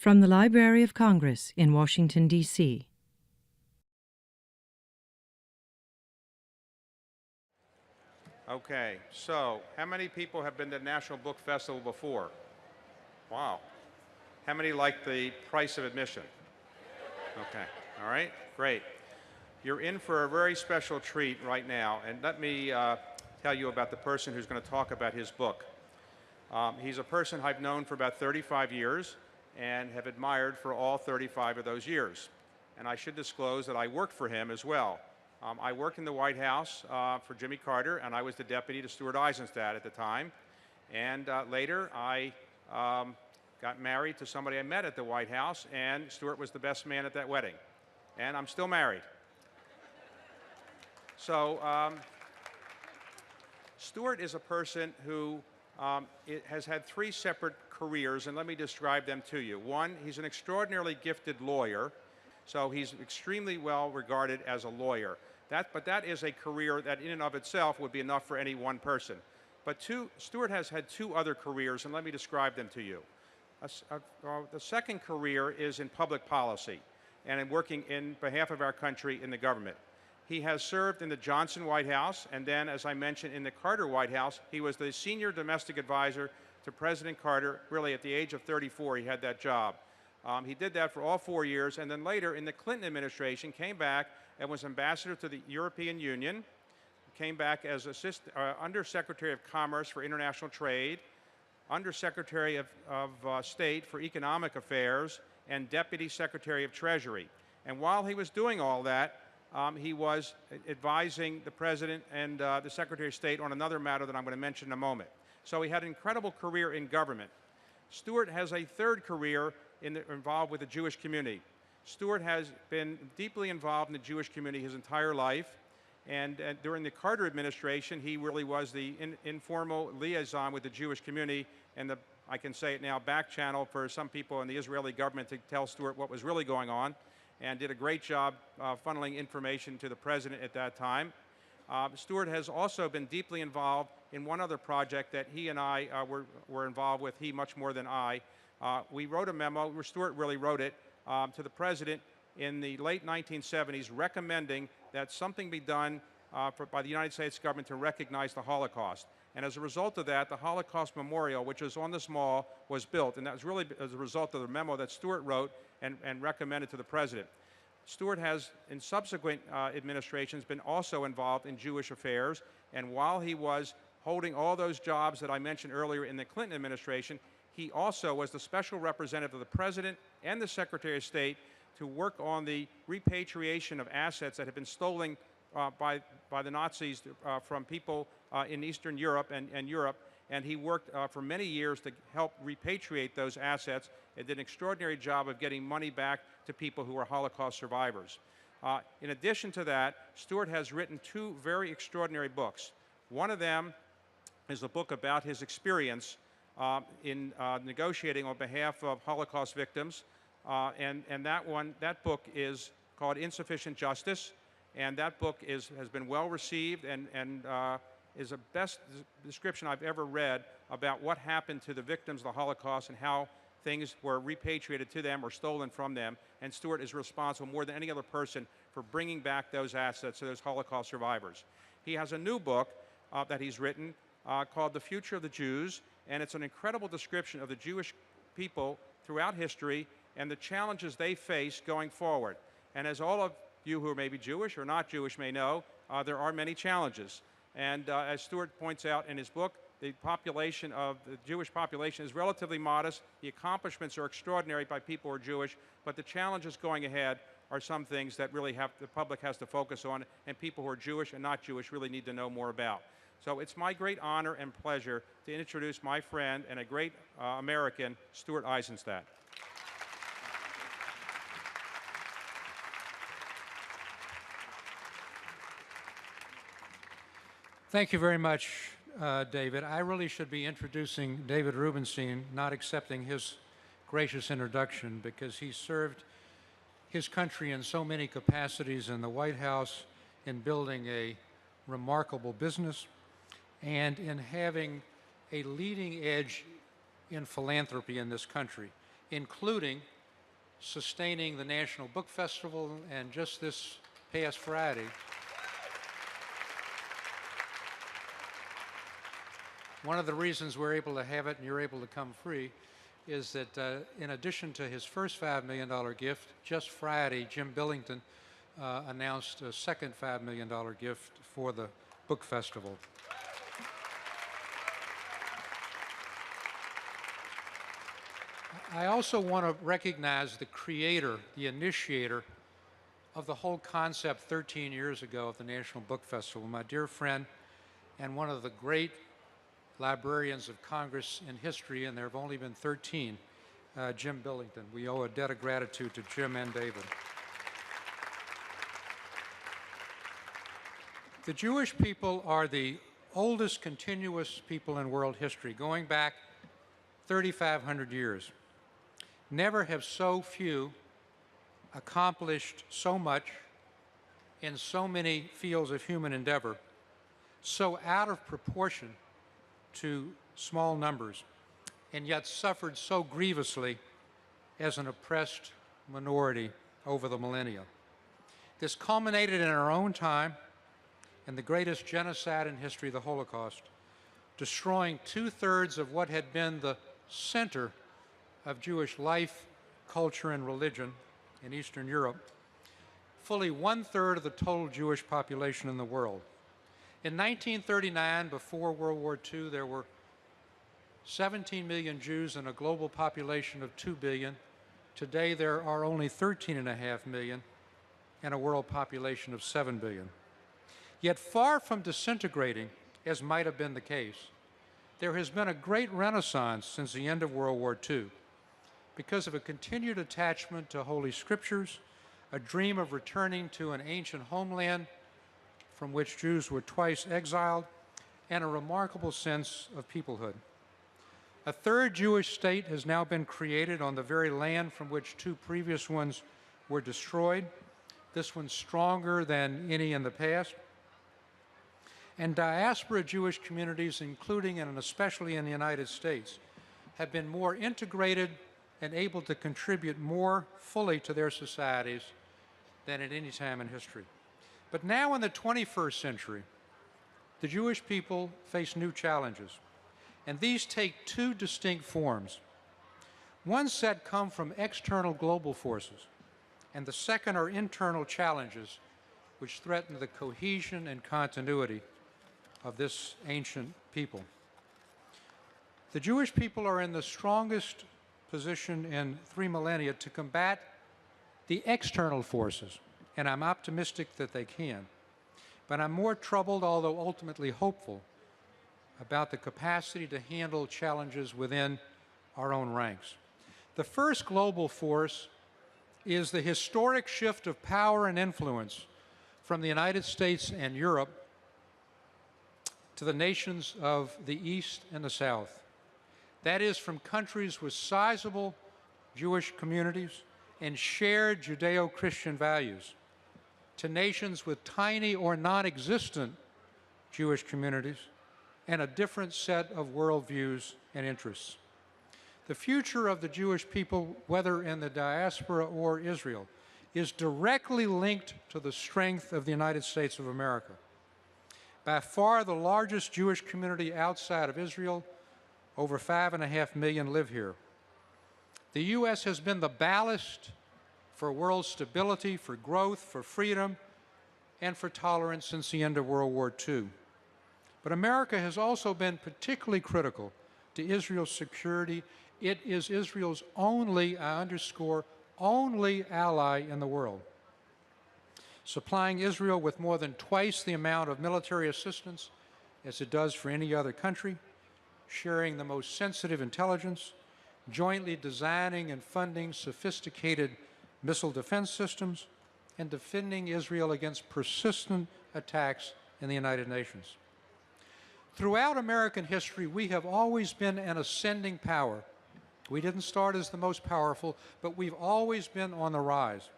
From the Library of Congress in Washington, D.C. Okay, so how many people have been to the National Book Festival before? Wow. How many like the price of admission? Okay, all right, great. You're in for a very special treat right now, and let me tell you about the person who's going to talk about his book. He's a person I've known for about 35 years and have admired for all 35 of those years. And I should disclose that I worked for him as well. I worked in the White House for Jimmy Carter, and I was the deputy to Stuart Eizenstat at the time. And later, I got married to somebody I met at the White House, and Stuart was the best man at that wedding. And I'm still married. So Stuart is a person who has had three separate careers, and let me describe them to you. One, he's an extraordinarily gifted lawyer, so he's extremely well regarded as a lawyer. But that is a career that in and of itself would be enough for any one person. But Stuart has had two other careers, and let me describe them to you. The second career is in public policy and in working in behalf of our country in the government. He has served in the Johnson White House, and then, as I mentioned, in the Carter White House. He was the senior domestic advisor to President Carter. Really, at the age of 34, he had that job. He did that for all 4 years, and then later in the Clinton administration came back and was ambassador to the European Union, came back as Undersecretary of Commerce for International Trade, Undersecretary of State for Economic Affairs, and Deputy Secretary of Treasury. And while he was doing all that, he was advising the President and the Secretary of State on another matter that I'm going to mention in a moment. So he had an incredible career in government. Stuart has a third career involved with the Jewish community. Stuart has been deeply involved in the Jewish community his entire life, and during the Carter administration, he really was the informal liaison with the Jewish community and the, I can say it now, back channel for some people in the Israeli government to tell Stuart what was really going on, and did a great job funneling information to the president at that time. Stuart has also been deeply involved in one other project that he and I were involved with, he much more than I. We wrote a memo, where Stuart really wrote it, to the president in the late 1970s recommending that something be done by the United States government to recognize the Holocaust. And as a result of that, the Holocaust Memorial, which is on this mall, was built. And that was really as a result of the memo that Stuart wrote and recommended to the president. Stuart has, in subsequent administrations, been also involved in Jewish affairs. And while he was holding all those jobs that I mentioned earlier in the Clinton administration, he also was the special representative of the President and the Secretary of State to work on the repatriation of assets that had been stolen by the Nazis from people in Eastern Europe and Europe. And he worked for many years to help repatriate those assets and did an extraordinary job of getting money back to people who were Holocaust survivors. In addition to that, Stuart has written two very extraordinary books. One of them is a book about his experience in negotiating on behalf of Holocaust victims. And that book is called Insufficient Justice. And that book has been well received and is the best description I've ever read about what happened to the victims of the Holocaust and how things were repatriated to them or stolen from them. And Stuart is responsible more than any other person for bringing back those assets to those Holocaust survivors. He has a new book that he's written called The Future of the Jews, and it's an incredible description of the Jewish people throughout history and the challenges they face going forward. And as all of you who are maybe Jewish or not Jewish may know, there are many challenges. And as Stuart points out in his book, the population of the Jewish population is relatively modest. The accomplishments are extraordinary by people who are Jewish, but the challenges going ahead are some things that really the public has to focus on, and people who are Jewish and not Jewish really need to know more about. So it's my great honor and pleasure to introduce my friend and a great American, Stuart Eizenstat. Thank you very much, David. I really should be introducing David Rubenstein, not accepting his gracious introduction, because he served his country in so many capacities in the White House, in building a remarkable business, and in having a leading edge in philanthropy in this country. including sustaining the National Book Festival, and just this past Friday, one of the reasons we're able to have it and you're able to come free is that in addition to his first $5 million gift, just Friday, Jim Billington announced a second $5 million gift for the book festival. I also want to recognize the creator, the initiator of the whole concept 13 years ago of the National Book Festival, my dear friend and one of the great librarians of Congress in history, and there have only been 13, Jim Billington. We owe a debt of gratitude to Jim and David. The Jewish people are the oldest continuous people in world history, going back 3,500 years. Never have so few accomplished so much in so many fields of human endeavor, so out of proportion to small numbers, and yet suffered so grievously as an oppressed minority over the millennia. This culminated in our own time in the greatest genocide in history, the Holocaust, destroying 2/3 of what had been the center of Jewish life, culture, and religion in Eastern Europe, fully 1/3 of the total Jewish population in the world. In 1939, before World War II, there were 17 million Jews in a global population of 2 billion. Today, there are only 13.5 million in a world population of 7 billion. Yet far from disintegrating, as might have been the case, there has been a great renaissance since the end of World War II because of a continued attachment to Holy Scriptures, a dream of returning to an ancient homeland from which Jews were twice exiled, and a remarkable sense of peoplehood. A third Jewish state has now been created on the very land from which 2 previous ones were destroyed, this one stronger than any in the past. And diaspora Jewish communities, including and especially in the United States, have been more integrated and able to contribute more fully to their societies than at any time in history. But now in the 21st century, the Jewish people face new challenges, and these take 2 distinct forms. One set come from external global forces, and the second are internal challenges which threaten the cohesion and continuity of this ancient people. The Jewish people are in the strongest position in 3 millennia to combat the external forces, and I'm optimistic that they can. But I'm more troubled, although ultimately hopeful, about the capacity to handle challenges within our own ranks. The first global force is the historic shift of power and influence from the United States and Europe to the nations of the East and the South. That is, from countries with sizable Jewish communities and shared Judeo-Christian values to nations with tiny or non-existent Jewish communities and a different set of worldviews and interests. The future of the Jewish people, whether in the diaspora or Israel, is directly linked to the strength of the United States of America. By far the largest Jewish community outside of Israel, over 5.5 million live here. The U.S. has been the ballast for world stability, for growth, for freedom, and for tolerance since the end of World War II. But America has also been particularly critical to Israel's security. It is Israel's only, I underscore, only ally in the world, supplying Israel with more than twice the amount of military assistance as it does for any other country, sharing the most sensitive intelligence, jointly designing and funding sophisticated missile defense systems, and defending Israel against persistent attacks in the United Nations. Throughout American history, we have always been an ascending power. We didn't start as the most powerful, but we've always been on the rise.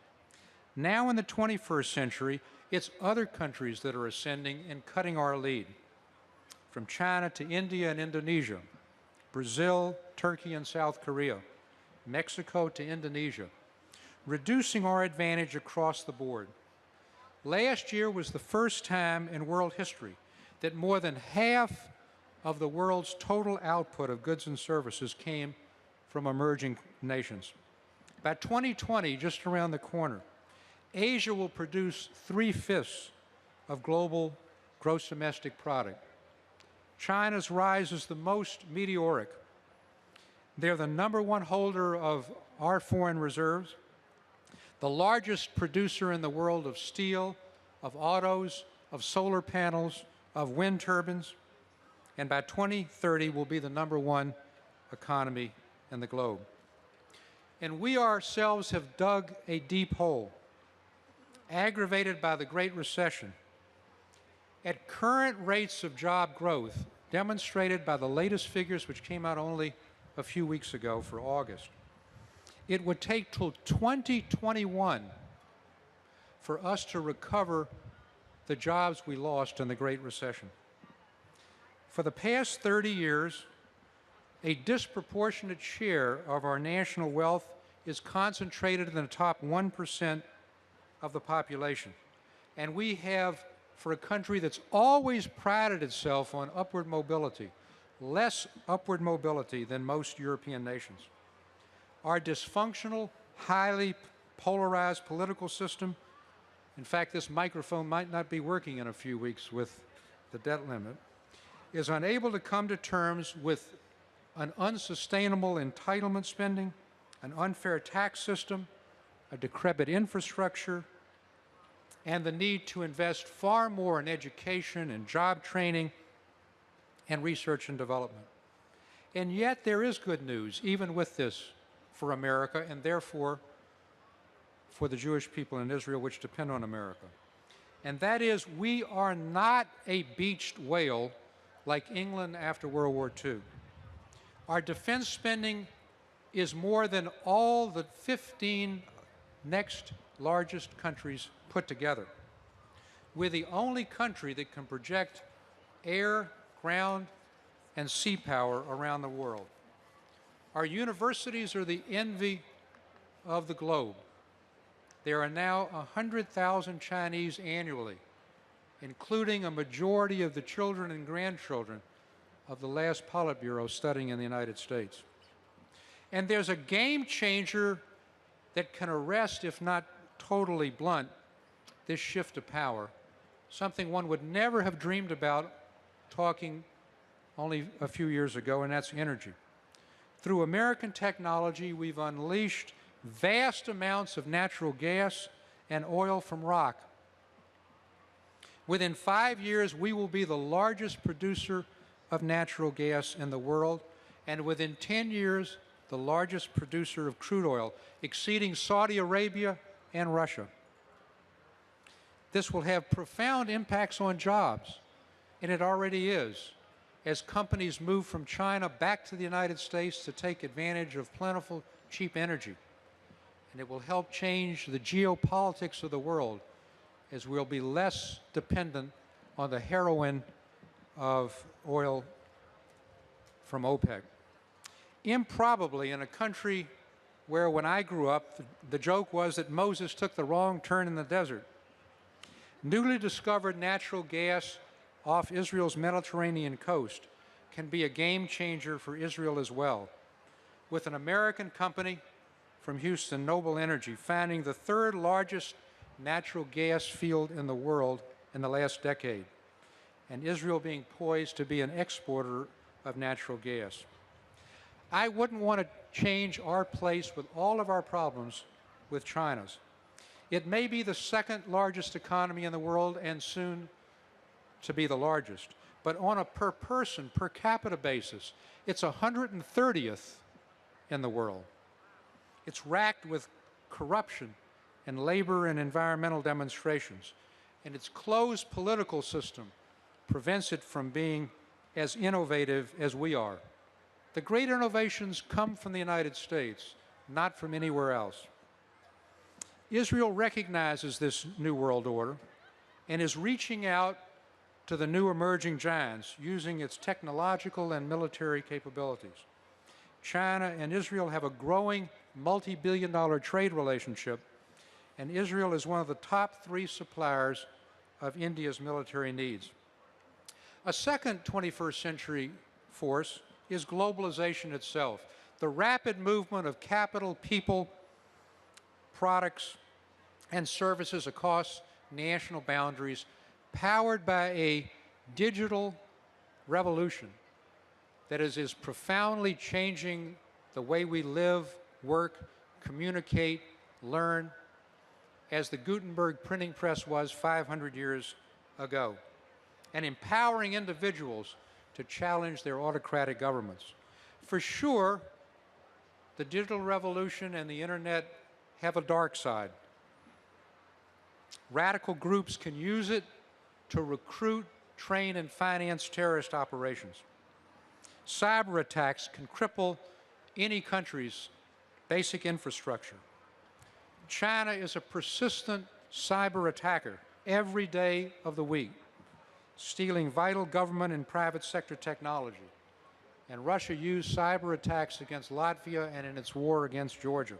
Now in the 21st century, it's other countries that are ascending and cutting our lead. From China to India and Indonesia, Brazil, Turkey, and South Korea, Mexico to Indonesia, reducing our advantage across the board. Last year was the first time in world history that more than half of the world's total output of goods and services came from emerging nations. By 2020, just around the corner, Asia will produce 3/5 of global gross domestic product. China's rise is the most meteoric. They're the #1 holder of our foreign reserves, the largest producer in the world of steel, of autos, of solar panels, of wind turbines, and by 2030 will be the #1 economy in the globe. And we ourselves have dug a deep hole, aggravated by the Great Recession. At current rates of job growth, demonstrated by the latest figures which came out only a few weeks ago for August, it would take till 2021 for us to recover the jobs we lost in the Great Recession. For the past 30 years, a disproportionate share of our national wealth is concentrated in the top 1% of the population. And we have, for a country that's always prided itself on upward mobility, less upward mobility than most European nations. Our dysfunctional, highly polarized political system, in fact, this microphone might not be working in a few weeks with the debt limit, is unable to come to terms with an unsustainable entitlement spending, an unfair tax system, a decrepit infrastructure, and the need to invest far more in education and job training and research and development. And yet there is good news, even with this, for America, and therefore for the Jewish people in Israel, which depend on America. And that is, we are not a beached whale like England after World War II. Our defense spending is more than all the 15 next largest countries put together. We're the only country that can project air, ground, and sea power around the world. Our universities are the envy of the globe. There are now 100,000 Chinese annually, including a majority of the children and grandchildren of the last Politburo studying in the United States. And there's a game changer that can arrest, if not totally blunt, this shift of power, something one would never have dreamed about talking only a few years ago, and that's energy. Through American technology, we've unleashed vast amounts of natural gas and oil from rock. Within 5 years, we will be the largest producer of natural gas in the world, and within 10 years, the largest producer of crude oil, exceeding Saudi Arabia and Russia. This will have profound impacts on jobs, and it already is, as companies move from China back to the United States to take advantage of plentiful, cheap energy. And it will help change the geopolitics of the world, as we'll be less dependent on the heroin of oil from OPEC. Improbably, in a country where, when I grew up, the joke was that Moses took the wrong turn in the desert, newly discovered natural gas off Israel's Mediterranean coast can be a game changer for Israel as well, with an American company from Houston, Noble Energy, finding the third largest natural gas field in the world in the last decade, and Israel being poised to be an exporter of natural gas. I wouldn't want to change our place with all of our problems with China's. It may be the second largest economy in the world and soon to be the largest, but on a per person, per capita basis, it's 130th in the world. It's racked with corruption and labor and environmental demonstrations, and its closed political system prevents it from being as innovative as we are. The great innovations come from the United States, not from anywhere else. Israel recognizes this new world order and is reaching out to the new emerging giants using its technological and military capabilities. China and Israel have a growing multi-billion-dollar trade relationship, and Israel is one of the top 3 suppliers of India's military needs. A second 21st century force is globalization itself, the rapid movement of capital, people, products, and services across national boundaries, powered by a digital revolution that is profoundly changing the way we live, work, communicate, learn, as the Gutenberg printing press was 500 years ago, and empowering individuals to challenge their autocratic governments. For sure, the digital revolution and the internet have a dark side. Radical groups can use it to recruit, train, and finance terrorist operations. Cyber attacks can cripple any country's basic infrastructure. China is a persistent cyber attacker every day of the week, stealing vital government and private sector technology. And Russia used cyber attacks against Latvia and in its war against Georgia.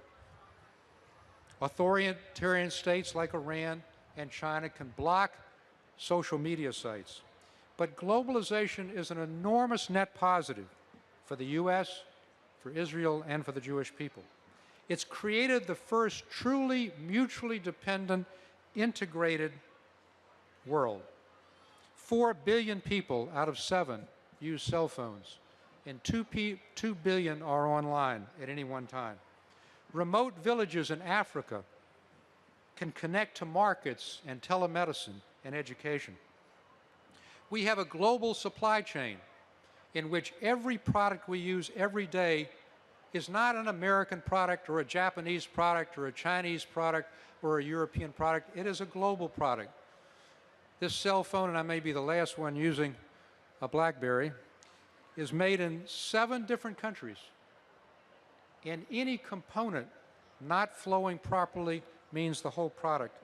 Authoritarian states like Iran and China can block social media sites. But globalization is an enormous net positive for the U.S., for Israel, and for the Jewish people. It's created the first truly mutually dependent, integrated world. 4 billion people out of 7 use cell phones, and 2 billion are online at any one time. Remote villages in Africa can connect to markets and telemedicine and education. We have a global supply chain in which every product we use every day is not an American product or a Japanese product or a Chinese product or a European product. It is a global product. This cell phone, and I may be the last one using a BlackBerry, is made in 7 different countries. And any component not flowing properly means the whole product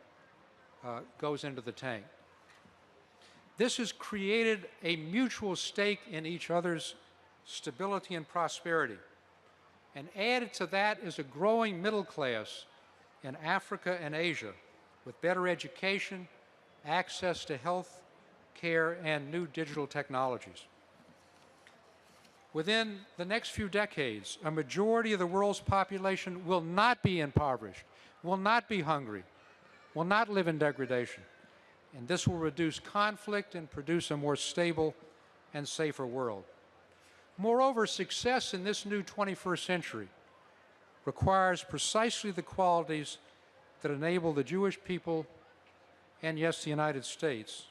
goes into the tank. This has created a mutual stake in each other's stability and prosperity. And added to that is a growing middle class in Africa and Asia with better education, access to health care, and new digital technologies. Within the next few decades, a majority of the world's population will not be impoverished, will not be hungry, will not live in degradation. And this will reduce conflict and produce a more stable and safer world. Moreover, success in this new 21st century requires precisely the qualities that enable the Jewish people and, yes, the United States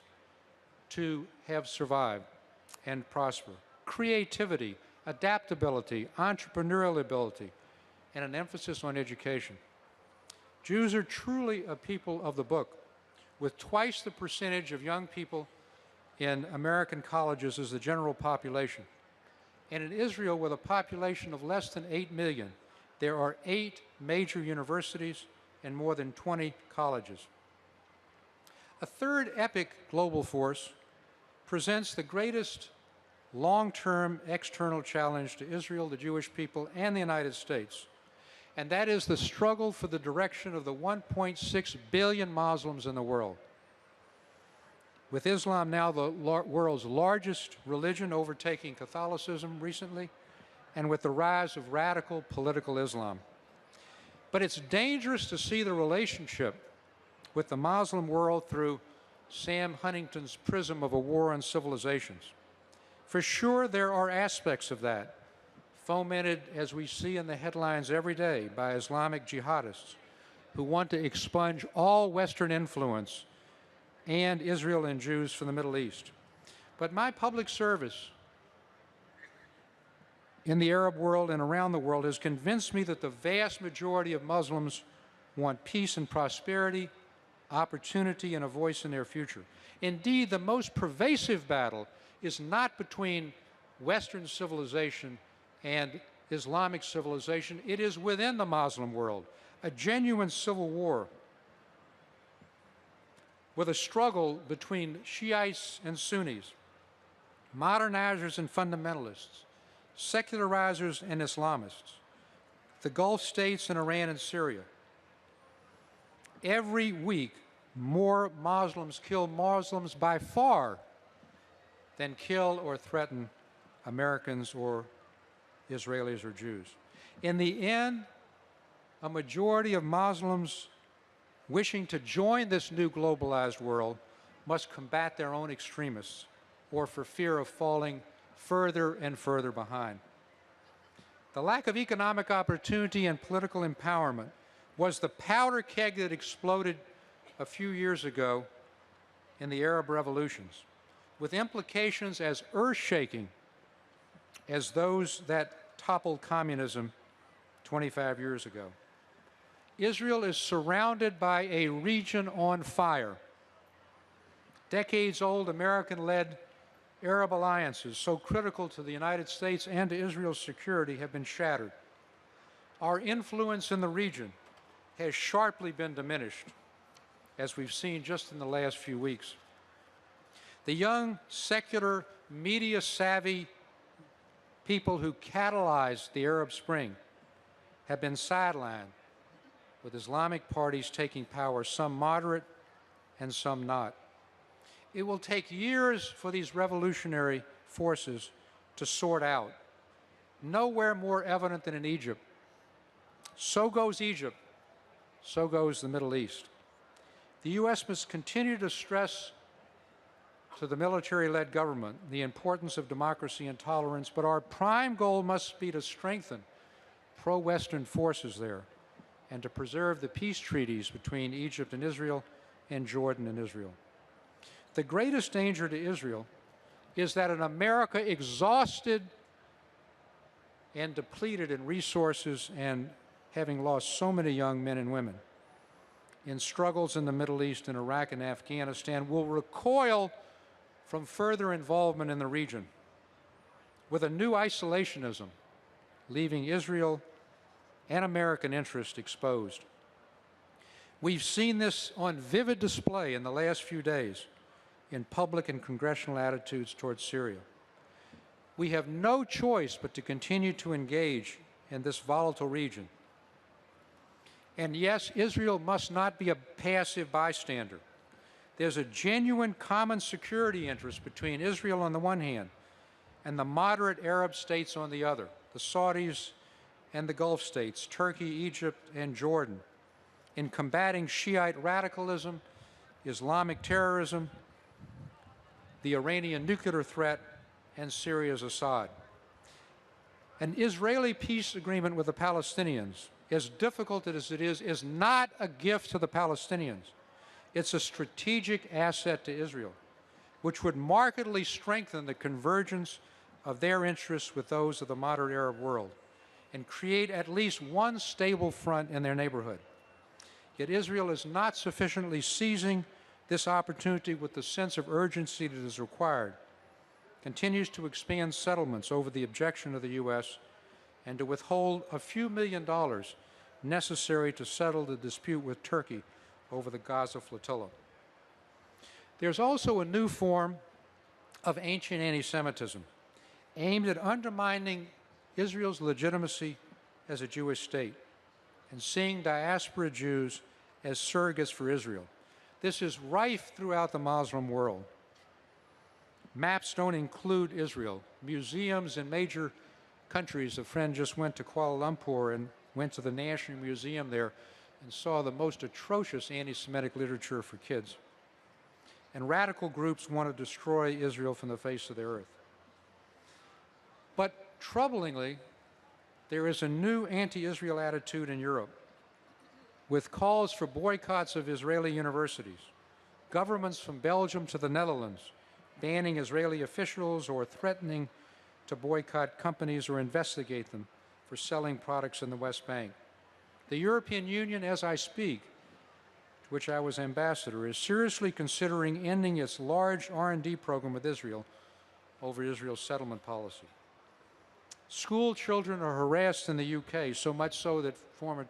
to have survived and prosper. Creativity, adaptability, entrepreneurial ability, and an emphasis on education. Jews are truly a people of the book, with twice the percentage of young people in American colleges as the general population. And in Israel, with a population of less than 8 million, there are 8 major universities and more than 20 colleges. A third epic global force presents the greatest long-term external challenge to Israel, the Jewish people, and the United States, and that is the struggle for the direction of the 1.6 billion Muslims in the world. With Islam now the world's largest religion, overtaking Catholicism recently, and with the rise of radical political Islam. But it's dangerous to see the relationship with the Muslim world through Sam Huntington's prism of a war on civilizations. For sure, there are aspects of that, fomented, as we see in the headlines every day, by Islamic jihadists who want to expunge all Western influence and Israel and Jews from the Middle East. But my public service in the Arab world and around the world has convinced me that the vast majority of Muslims want peace and prosperity, opportunity, and a voice in their future. Indeed, the most pervasive battle is not between Western civilization and Islamic civilization. It is within the Muslim world, a genuine civil war with a struggle between Shiites and Sunnis, modernizers and fundamentalists, secularizers and Islamists, the Gulf states and Iran and Syria. Every week, more Muslims kill Muslims by far than kill or threaten Americans or Israelis or Jews. In the end, a majority of Muslims wishing to join this new globalized world must combat their own extremists, or for fear of falling further and further behind. The lack of economic opportunity and political empowerment was the powder keg that exploded a few years ago in the Arab revolutions, with implications as earth-shaking as those that toppled communism 25 years ago. Israel is surrounded by a region on fire. Decades-old American-led Arab alliances, so critical to the United States and to Israel's security, have been shattered. Our influence in the region has sharply been diminished, as we've seen just in the last few weeks. The young, secular, media-savvy people who catalyzed the Arab Spring have been sidelined, with Islamic parties taking power, some moderate and some not. It will take years for these revolutionary forces to sort out. Nowhere more evident than in Egypt. So goes Egypt, so goes the Middle East. The U.S. must continue to stress to the military-led government the importance of democracy and tolerance, but our prime goal must be to strengthen pro-Western forces there and to preserve the peace treaties between Egypt and Israel and Jordan and Israel. The greatest danger to Israel is that an America exhausted and depleted in resources and having lost so many young men and women in struggles in the Middle East, in Iraq and Afghanistan, will recoil from further involvement in the region with a new isolationism, leaving Israel and American interest exposed. We've seen this on vivid display in the last few days in public and congressional attitudes towards Syria. We have no choice but to continue to engage in this volatile region. And yes, Israel must not be a passive bystander. There's a genuine common security interest between Israel on the one hand and the moderate Arab states on the other, the Saudis and the Gulf states, Turkey, Egypt, and Jordan, in combating Shiite radicalism, Islamic terrorism, the Iranian nuclear threat, and Syria's Assad. An Israeli peace agreement with the Palestinians, as difficult as it is not a gift to the Palestinians. It's a strategic asset to Israel, which would markedly strengthen the convergence of their interests with those of the moderate Arab world and create at least one stable front in their neighborhood. Yet Israel is not sufficiently seizing this opportunity with the sense of urgency that is required, continues to expand settlements over the objection of the U.S. and to withhold a few $1 million necessary to settle the dispute with Turkey over the Gaza flotilla. There's also a new form of ancient anti-Semitism aimed at undermining Israel's legitimacy as a Jewish state and seeing diaspora Jews as surrogates for Israel. This is rife throughout the Muslim world. Maps don't include Israel. Museums in major countries, a friend just went to Kuala Lumpur and went to the National Museum there and saw the most atrocious anti-Semitic literature for kids. And radical groups want to destroy Israel from the face of the earth. But troublingly, there is a new anti-Israel attitude in Europe, with calls for boycotts of Israeli universities, governments from Belgium to the Netherlands banning Israeli officials or threatening to boycott companies or investigate them for selling products in the West Bank. The European Union, as I speak, to which I was ambassador, is seriously considering ending its large R&D program with Israel over Israel's settlement policy. School children are harassed in the UK, so much so that former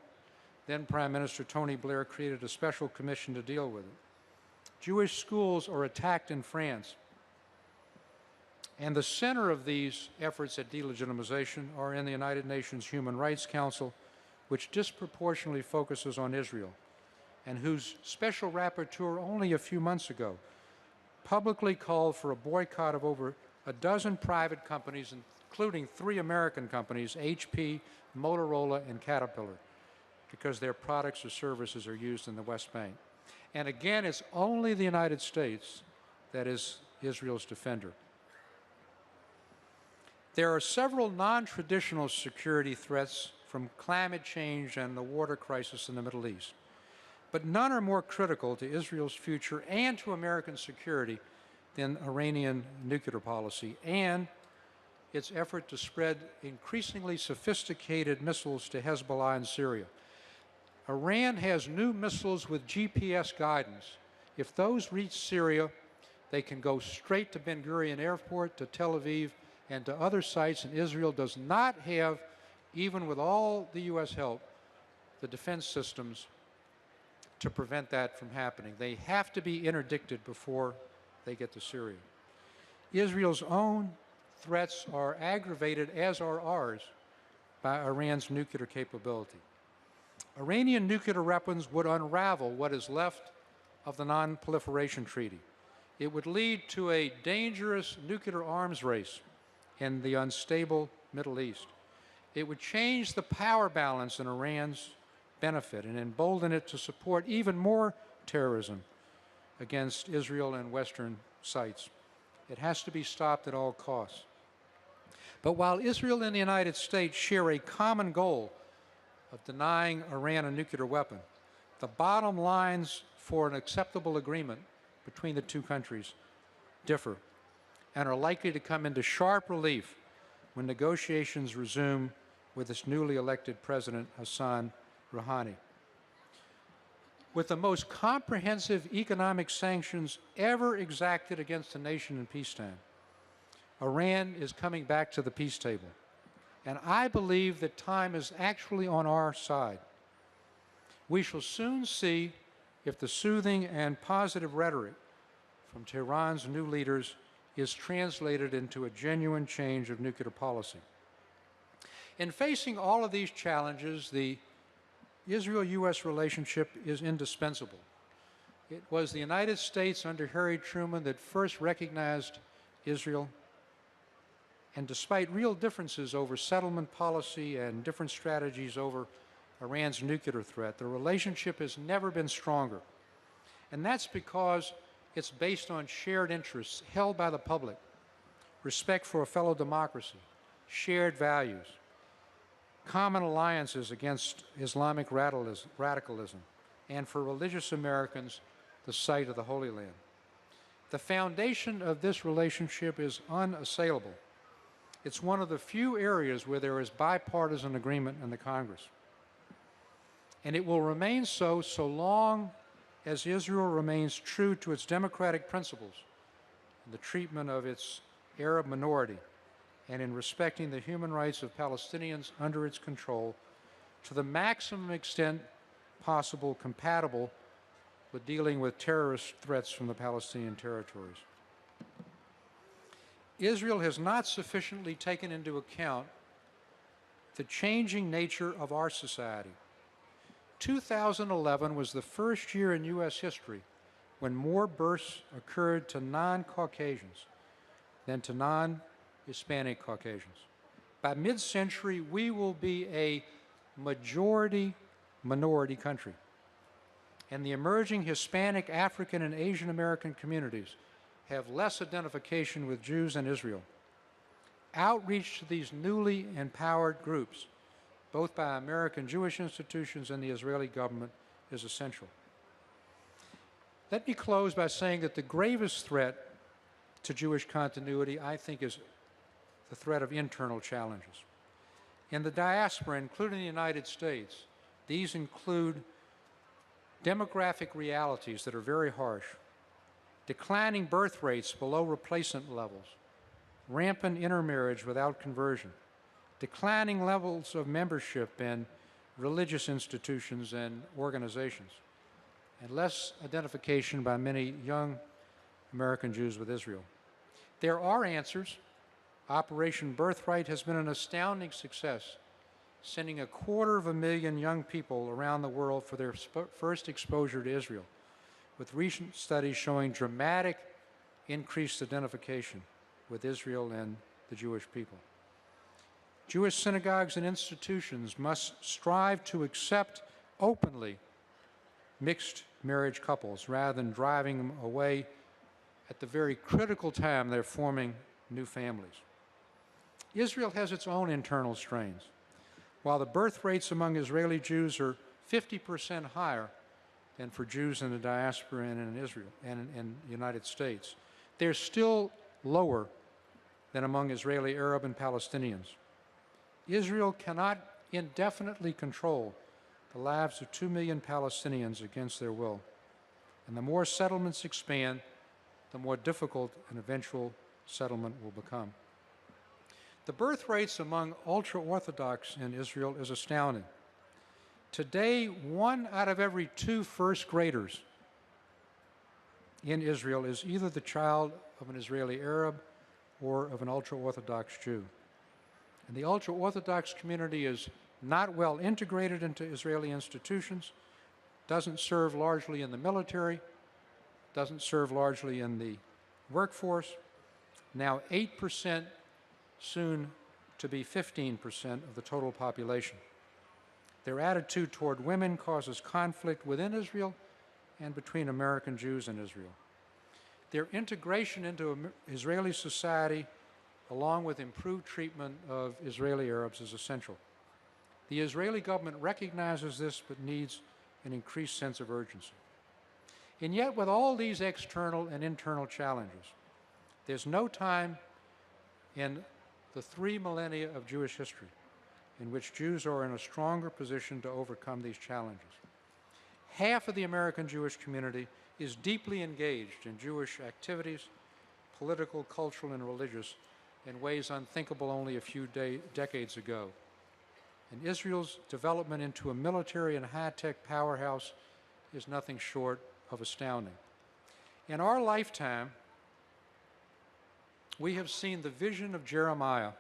then Prime Minister Tony Blair created a special commission to deal with it. Jewish schools are attacked in France. And the center of these efforts at delegitimization are in the United Nations Human Rights Council, which disproportionately focuses on Israel, and whose special rapporteur only a few months ago publicly called for a boycott of over a dozen private companies, including 3 American companies, HP, Motorola, and Caterpillar, because their products or services are used in the West Bank. And again, it's only the United States that is Israel's defender. There are several non-traditional security threats from climate change and the water crisis in the Middle East, but none are more critical to Israel's future and to American security than Iranian nuclear policy and its effort to spread increasingly sophisticated missiles to Hezbollah in Syria. Iran has new missiles with GPS guidance. If those reach Syria, they can go straight to Ben Gurion Airport, to Tel Aviv, and to other sites, and Israel does not have, even with all the U.S. help, the defense systems to prevent that from happening. They have to be interdicted before they get to Syria. Israel's own threats are aggravated, as are ours, by Iran's nuclear capability. Iranian nuclear weapons would unravel what is left of the Non-Proliferation Treaty. It would lead to a dangerous nuclear arms race in the unstable Middle East. It would change the power balance in Iran's benefit and embolden it to support even more terrorism against Israel and Western sites. It has to be stopped at all costs. But while Israel and the United States share a common goal of denying Iran a nuclear weapon, the bottom lines for an acceptable agreement between the two countries differ and are likely to come into sharp relief when negotiations resume with its newly elected president, Hassan Rouhani. With the most comprehensive economic sanctions ever exacted against a nation in peacetime, Iran is coming back to the peace table. And I believe that time is actually on our side. We shall soon see if the soothing and positive rhetoric from Tehran's new leaders is translated into a genuine change of nuclear policy. In facing all of these challenges, the Israel-U.S. relationship is indispensable. It was the United States under Harry Truman that first recognized Israel, and despite real differences over settlement policy and different strategies over Iran's nuclear threat, the relationship has never been stronger. And that's because it's based on shared interests held by the public, respect for a fellow democracy, shared values, common alliances against Islamic radicalism, and for religious Americans, the site of the Holy Land. The foundation of this relationship is unassailable. It's one of the few areas where there is bipartisan agreement in the Congress. And it will remain so long as Israel remains true to its democratic principles in the treatment of its Arab minority and in respecting the human rights of Palestinians under its control to the maximum extent possible compatible with dealing with terrorist threats from the Palestinian territories. Israel has not sufficiently taken into account the changing nature of our society. 2011 was the first year in U.S. history when more births occurred to non-Caucasians than to non-Hispanic Caucasians. By mid-century, we will be a majority-minority country. And the emerging Hispanic, African, and Asian American communities have less identification with Jews and Israel. Outreach to these newly empowered groups, both by American Jewish institutions and the Israeli government, is essential. Let me close by saying that the gravest threat to Jewish continuity, I think, is the threat of internal challenges. In the diaspora, including the United States, these include demographic realities that are very harsh, declining birth rates below replacement levels, rampant intermarriage without conversion, declining levels of membership in religious institutions and organizations, and less identification by many young American Jews with Israel. There are answers, Operation Birthright has been an astounding success, sending 250,000 young people around the world for their first exposure to Israel, with recent studies showing dramatic increased identification with Israel and the Jewish people. Jewish synagogues and institutions must strive to accept openly mixed marriage couples rather than driving them away at the very critical time they're forming new families. Israel has its own internal strains. While the birth rates among Israeli Jews are 50% higher than for Jews in the diaspora and in Israel and in the United States, they're still lower than among Israeli Arab and Palestinians. Israel cannot indefinitely control the lives of 2 million Palestinians against their will. And the more settlements expand, the more difficult an eventual settlement will become. The birth rates among ultra-Orthodox in Israel is astounding. Today, 1 out of every 2 first graders in Israel is either the child of an Israeli Arab or of an ultra-Orthodox Jew. And the ultra-Orthodox community is not well integrated into Israeli institutions, doesn't serve largely in the military, doesn't serve largely in the workforce. Now 8%, soon to be 15% of the total population. Their attitude toward women causes conflict within Israel and between American Jews and Israel. Their integration into Israeli society, along with improved treatment of Israeli Arabs, is essential. The Israeli government recognizes this but needs an increased sense of urgency. And yet, with all these external and internal challenges, there's no time in the 3 millennia of Jewish history in which Jews are in a stronger position to overcome these challenges. Half of the American Jewish community is deeply engaged in Jewish activities, political, cultural, and religious, in ways unthinkable only a few decades ago. And Israel's development into a military and high-tech powerhouse is nothing short of astounding. In our lifetime, we have seen the vision of Jeremiah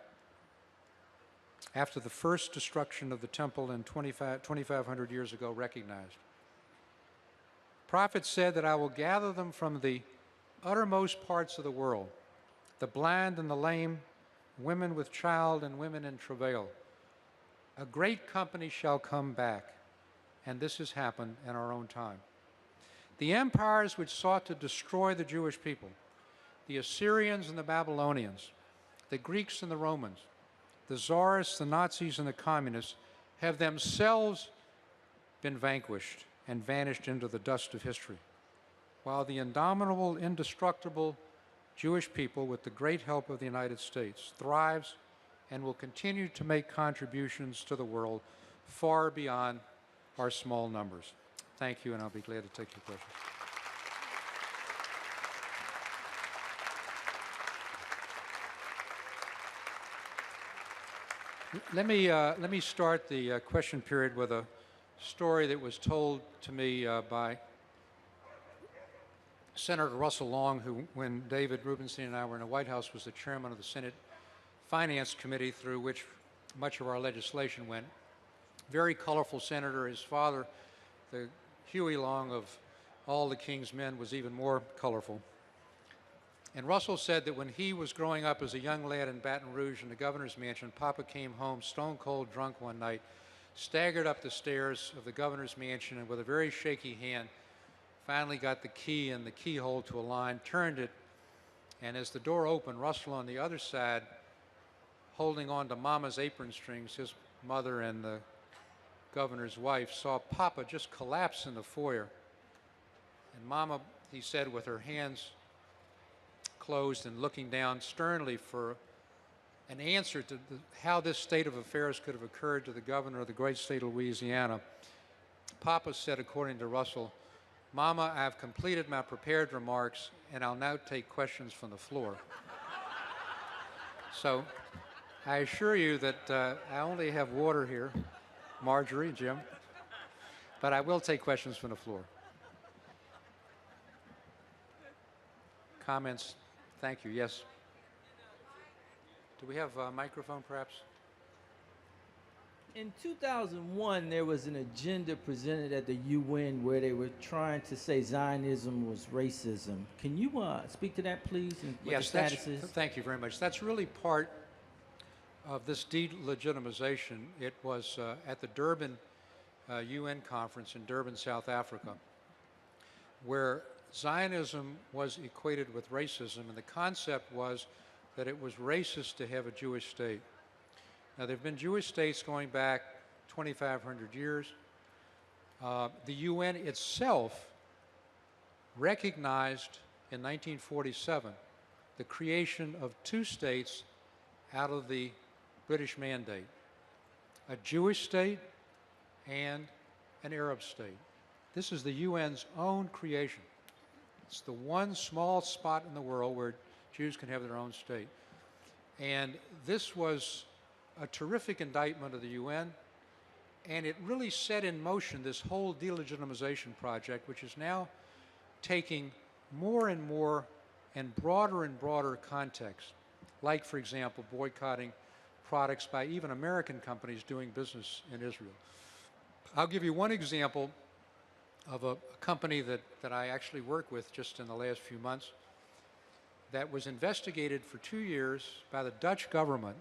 after the first destruction of the temple in 2,500 years ago recognized. Prophet said that I will gather them from the uttermost parts of the world, the blind and the lame, women with child and women in travail. A great company shall come back, and this has happened in our own time. The empires which sought to destroy the Jewish people, the Assyrians and the Babylonians, the Greeks and the Romans, the Tsarists, the Nazis, and the Communists, have themselves been vanquished and vanished into the dust of history, while the indomitable, indestructible Jewish people, with the great help of the United States, thrives and will continue to make contributions to the world far beyond our small numbers. Thank you, and I'll be glad to take your questions. Let me start the question period with a story that was told to me by Senator Russell Long, who, when David Rubenstein and I were in the White House, was the chairman of the Senate Finance Committee, through which much of our legislation went. Very colorful senator. His father, the Huey Long of all the King's Men, was even more colorful. And Russell said that when he was growing up as a young lad in Baton Rouge in the governor's mansion, Papa came home stone cold drunk one night, staggered up the stairs of the governor's mansion, and with a very shaky hand finally got the key in the keyhole to a line, turned it, and as the door opened, Russell on the other side, holding on to Mama's apron strings, his mother and the governor's wife, saw Papa just collapse in the foyer. And Mama, he said, with her hands closed and looking down sternly for an answer to how this state of affairs could have occurred to the governor of the great state of Louisiana, Papa said, according to Russell, "Mama, I've completed my prepared remarks, and I'll now take questions from the floor." So I assure you that I only have water here, Marjorie, Jim, but I will take questions from the floor. Comments? Thank you. Yes. Do we have a microphone, perhaps? In 2001, there was an agenda presented at the UN where they were trying to say Zionism was racism. Can you speak to that, please, and what the status is? Thank you very much. That's really part of this delegitimization. It was at the Durban UN conference in Durban, South Africa, where Zionism was equated with racism, and the concept was that it was racist to have a Jewish state. Now, there have been Jewish states going back 2,500 years. The UN itself recognized in 1947 the creation of two states out of the British Mandate, a Jewish state and an Arab state. This is the UN's own creation. It's the one small spot in the world where Jews can have their own state. And this was a terrific indictment of the UN, and it really set in motion this whole delegitimization project, which is now taking more and more and broader context, like, for example, boycotting products by even American companies doing business in Israel. I'll give you one example of a company that I actually work with just in the last few months that was investigated for 2 years by the Dutch government.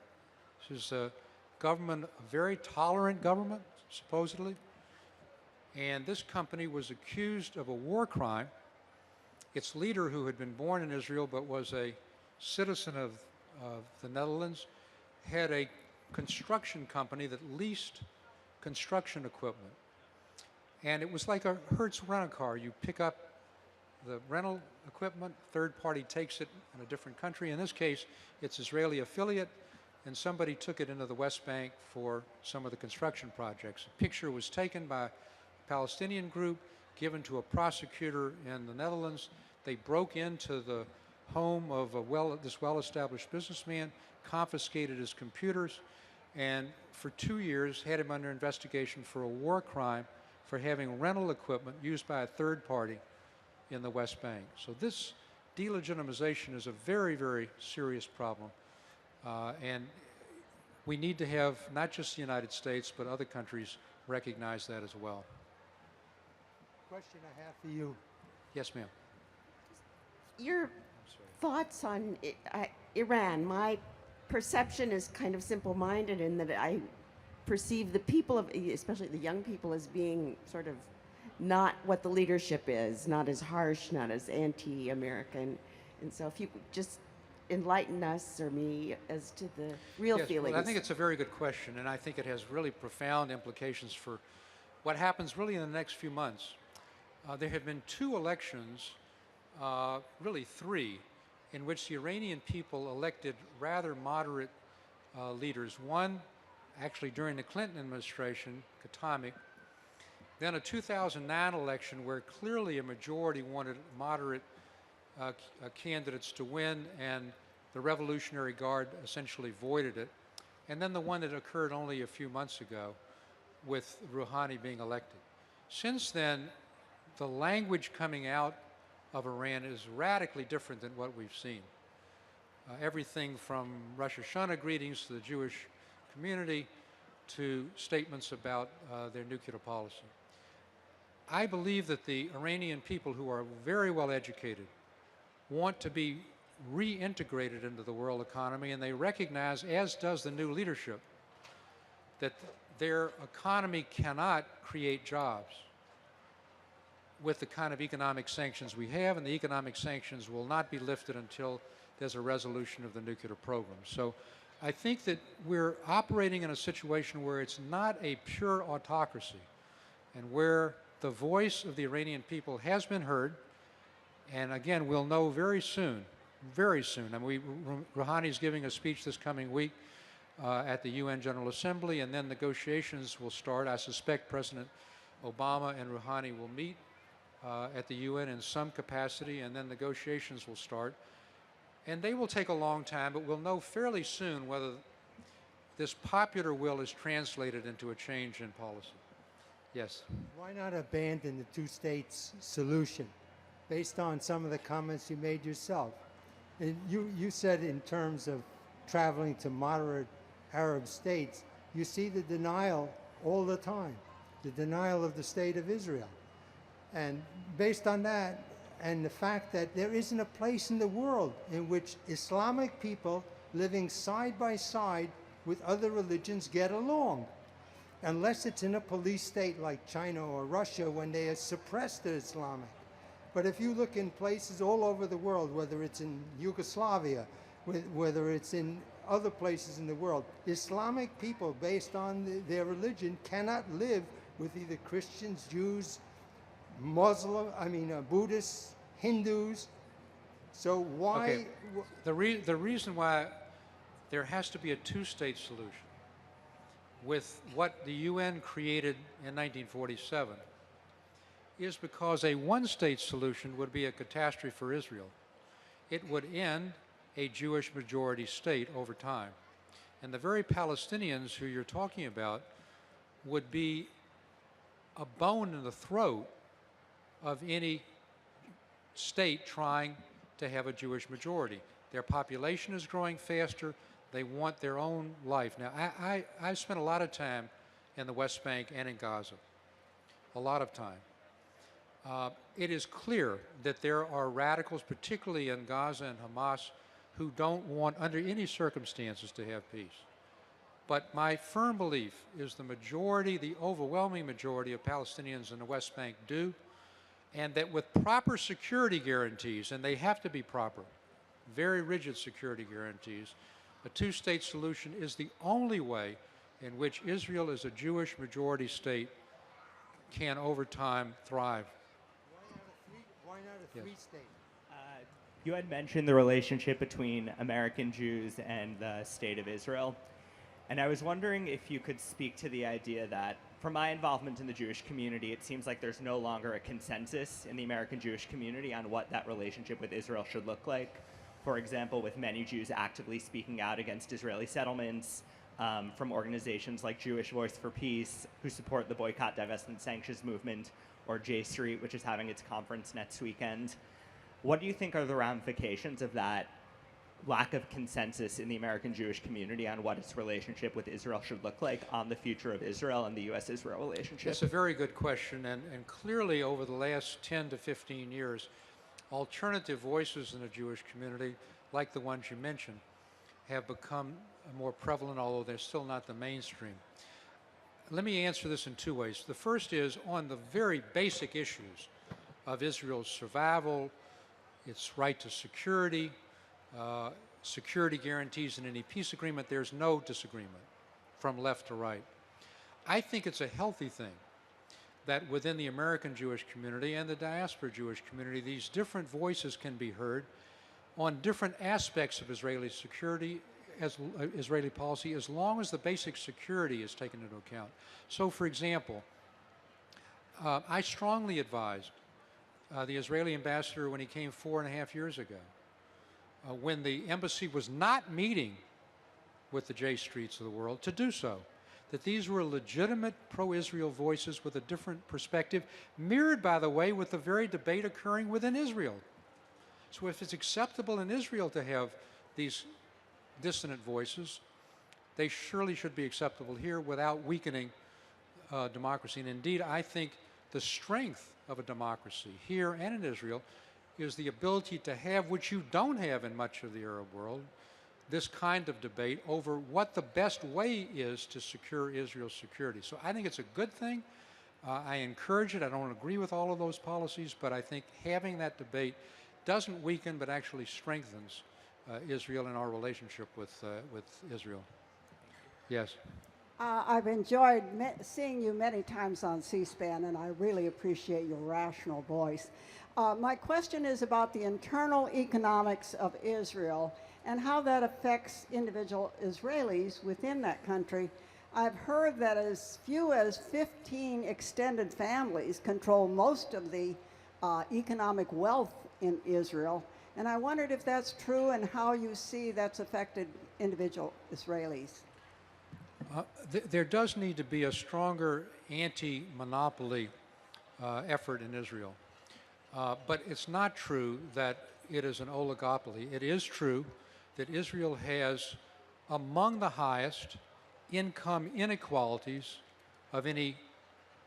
This is a government, a very tolerant government, supposedly. And this company was accused of a war crime. Its leader, who had been born in Israel but was a citizen of the Netherlands, had a construction company that leased construction equipment. And it was like a Hertz rent-a-car. You pick up the rental equipment, third party takes it in a different country. In this case, it's Israeli affiliate, and somebody took it into the West Bank for some of the construction projects. A picture was taken by a Palestinian group, given to a prosecutor in the Netherlands. They broke into the home of this well-established businessman, confiscated his computers, and for 2 years had him under investigation for a war crime for having rental equipment used by a third party in the West Bank. So this delegitimization is a very, very serious problem. And we need to have not just the United States, but other countries recognize that as well. Question I have for you. Yes, ma'am. Your thoughts on Iran. My perception is kind of simple-minded in that I perceive the people, especially the young people, as being sort of not what the leadership is, not as harsh, not as anti-American. And so if you could just enlighten us or me as to the real feelings. Well, I think it's a very good question, and I think it has really profound implications for what happens really in the next few months. There have been 2 elections, really 3, in which the Iranian people elected rather moderate leaders. One, actually during the Clinton administration, Khatami. Then a 2009 election where clearly a majority wanted moderate candidates to win, and the Revolutionary Guard essentially voided it. And then the one that occurred only a few months ago with Rouhani being elected. Since then, the language coming out of Iran is radically different than what we've seen. Everything from Rosh Hashanah greetings to the Jewish community to statements about their nuclear policy. I believe that the Iranian people, who are very well educated, want to be reintegrated into the world economy, and they recognize, as does the new leadership, that their economy cannot create jobs with the kind of economic sanctions we have, and the economic sanctions will not be lifted until there's a resolution of the nuclear program. So I think that we're operating in a situation where it's not a pure autocracy, and where the voice of the Iranian people has been heard. And again, we'll know very soon. I mean, Rouhani is giving a speech this coming week at the UN General Assembly, and then negotiations will start. I suspect President Obama and Rouhani will meet at the UN in some capacity, and then negotiations will start. And they will take a long time, but we'll know fairly soon whether this popular will is translated into a change in policy. Yes? Why not abandon the two-states solution based on some of the comments you made yourself? And you said in terms of traveling to moderate Arab states, you see the denial all the time, the denial of the state of Israel. And based on that, and the fact that there isn't a place in the world in which Islamic people living side by side with other religions get along, unless it's in a police state like China or Russia when they suppress the Islamic. But if you look in places all over the world, whether it's in Yugoslavia, whether it's in other places in the world, Islamic people, based on their religion, cannot live with either Christians, Jews, Buddhists, Hindus. So why? Okay. The reason why there has to be a two-state solution with what the UN created in 1947 is because a one-state solution would be a catastrophe for Israel. It would end a Jewish majority state over time. And the very Palestinians who you're talking about would be a bone in the throat of any state trying to have a Jewish majority. Their population is growing faster. They want their own life. Now, I spent a lot of time in the West Bank and in Gaza, a lot of time. It is clear that there are radicals, particularly in Gaza and Hamas, who don't want, under any circumstances, to have peace. But my firm belief is the majority, the overwhelming majority of Palestinians in the West Bank do, and that with proper security guarantees, and they have to be proper, very rigid security guarantees, a two-state solution is the only way in which Israel as a Jewish majority state can over time thrive. Why not a three-state? You had mentioned the relationship between American Jews and the State of Israel. And I was wondering if you could speak to the idea that, from my involvement in the Jewish community, it seems like there's no longer a consensus in the American Jewish community on what that relationship with Israel should look like. For example, with many Jews actively speaking out against Israeli settlements, from organizations like Jewish Voice for Peace, who support the Boycott, Divestment, Sanctions movement, or J Street, which is having its conference next weekend. What do you think are the ramifications of that lack of consensus in the American Jewish community on what its relationship with Israel should look like, on the future of Israel and the U.S.-Israel relationship? It's a very good question, and clearly over the last 10 to 15 years, alternative voices in the Jewish community, like the ones you mentioned, have become more prevalent, although they're still not the mainstream. Let me answer this in two ways. The first is on the very basic issues of Israel's survival, its right to security, security guarantees in any peace agreement. There's no disagreement from left to right. I think it's a healthy thing that within the American Jewish community and the diaspora Jewish community, these different voices can be heard on different aspects of Israeli security, Israeli policy, as long as the basic security is taken into account. So, for example, I strongly advised the Israeli ambassador when he came 4.5 years ago, when the embassy was not meeting with the J Streets of the world, to do so. That these were legitimate pro-Israel voices with a different perspective, mirrored, by the way, with the very debate occurring within Israel. So if it's acceptable in Israel to have these dissonant voices, they surely should be acceptable here without weakening democracy. And indeed, I think the strength of a democracy here and in Israel is the ability to have, which you don't have in much of the Arab world, this kind of debate over what the best way is to secure Israel's security. So I think it's a good thing. I encourage it. I don't agree with all of those policies, but I think having that debate doesn't weaken but actually strengthens Israel and our relationship with Israel. Yes. I've enjoyed seeing you many times on C-SPAN, and I really appreciate your rational voice. My question is about the internal economics of Israel and how that affects individual Israelis within that country. I've heard that as few as 15 extended families control most of the economic wealth in Israel, and I wondered if that's true and how you see that's affected individual Israelis. There does need to be a stronger anti-monopoly effort in Israel. But it's not true that it is an oligopoly. It is true that Israel has among the highest income inequalities of any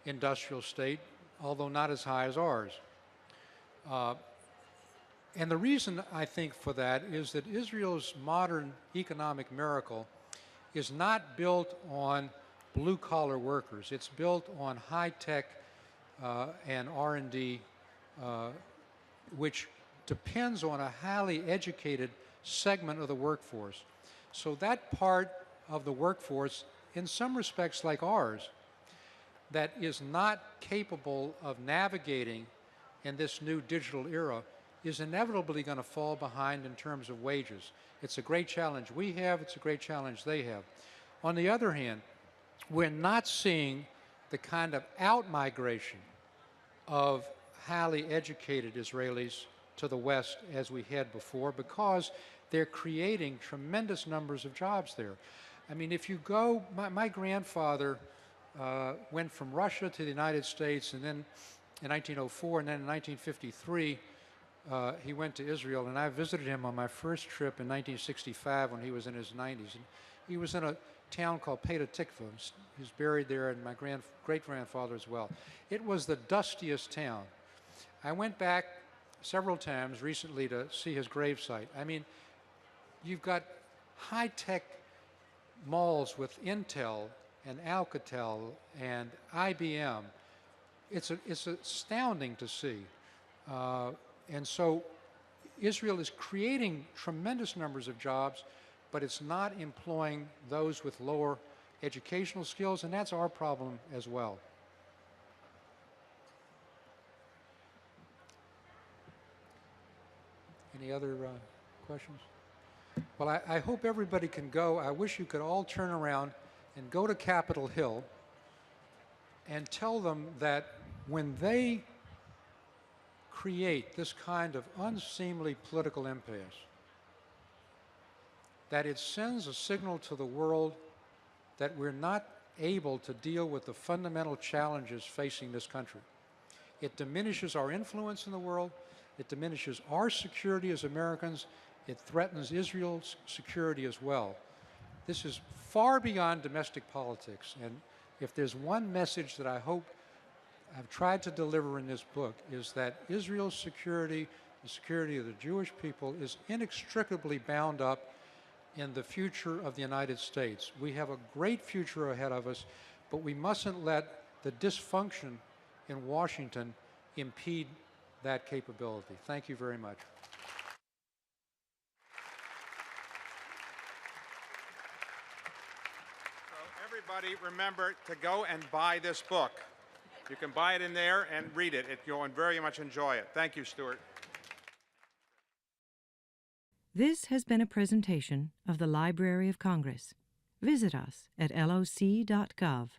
industrial state, although not as high as ours. And the reason I think for that is that Israel's modern economic miracle is not built on blue-collar workers. It's built on high-tech and R&D, which depends on a highly educated segment of the workforce. So that part of the workforce, in some respects like ours, that is not capable of navigating in this new digital era is inevitably going to fall behind in terms of wages. It's a great challenge we have, it's a great challenge they have. On the other hand, we're not seeing the kind of out-migration of highly educated Israelis to the West as we had before, because they're creating tremendous numbers of jobs there. I mean, if you go, my grandfather went from Russia to the United States, and then in 1904, and then in 1953, he went to Israel, and I visited him on my first trip in 1965 when he was in his 90s. And he was in a town called Petah Tikva. He's buried there, and my great-grandfather as well. It was the dustiest town. I went back several times recently to see his gravesite. I mean, you've got high-tech malls with Intel and Alcatel and IBM. It's astounding to see. And so Israel is creating tremendous numbers of jobs, but it's not employing those with lower educational skills, and that's our problem as well. Any other questions? Well, I hope everybody can go. I wish you could all turn around and go to Capitol Hill and tell them that when they create this kind of unseemly political impasse, that it sends a signal to the world that we're not able to deal with the fundamental challenges facing this country. It diminishes our influence in the world, it diminishes our security as Americans, it threatens Israel's security as well. This is far beyond domestic politics, and if there's one message that I hope I've tried to deliver in this book, is that Israel's security, the security of the Jewish people, is inextricably bound up in the future of the United States. We have a great future ahead of us, but we mustn't let the dysfunction in Washington impede that capability. Thank you very much. So everybody remember to go and buy this book. You can buy it in there and read it. You'll very much enjoy it. Thank you, Stuart. This has been a presentation of the Library of Congress. Visit us at loc.gov.